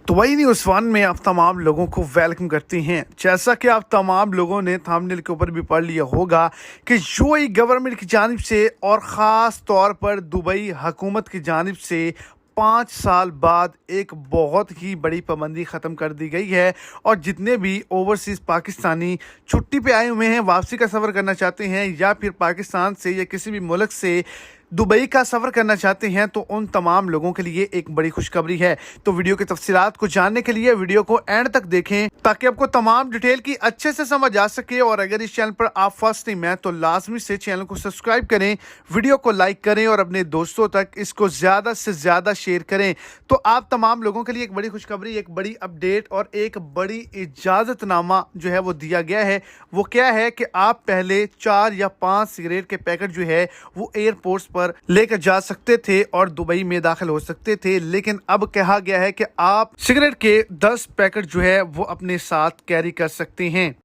Dubai news one में आप तमाम लोगों को वेलकम करते हैं। जैसा कि आप तमाम लोगों ने थंबनेल के ऊपर भी पढ़ लिया होगा कि यूएई गवर्नमेंट की जानिब से और ख़ास तौर पर दुबई हुकूमत की जानिब से 5 साल बाद एक बहुत ही बड़ी पाबंदी ख़त्म कर दी गई है और जितने भी ओवरसीज़ पाकिस्तानी छुट्टी पे आए हुए हैं, वापसी का सफ़र करना चाहते हैं या फिर पाकिस्तान से या किसी भी मुल्क से दुबई का सफ़र करना चाहते हैं, तो उन तमाम लोगों के लिए एक बड़ी खुशखबरी है। तो वीडियो की तफसीलात को जानने के लिए वीडियो को एंड तक देखें ताकि आपको तमाम डिटेल की अच्छे से समझ आ सके। और अगर इस चैनल पर आप फर्स्ट टाइम हैं तो लाजमी से चैनल को सब्सक्राइब करें, वीडियो को लाइक करें और अपने दोस्तों तक इसको ज़्यादा से ज़्यादा शेयर करें। तो आप तमाम लोगों के लिए एक बड़ी खुशखबरी, एक बड़ी अपडेट और एक बड़ी इजाज़तनामा जो है वो दिया गया है। वो क्या है कि आप पहले 4 या 5 सिगरेट के पैकेट जो है वो एयरपोर्ट्स पर लेकर जा सकते थे और दुबई में दाखिल हो सकते थे, लेकिन अब कहा गया है कि आप सिगरेट के 10 पैकेट जो है वो अपने साथ कैरी कर सकते हैं।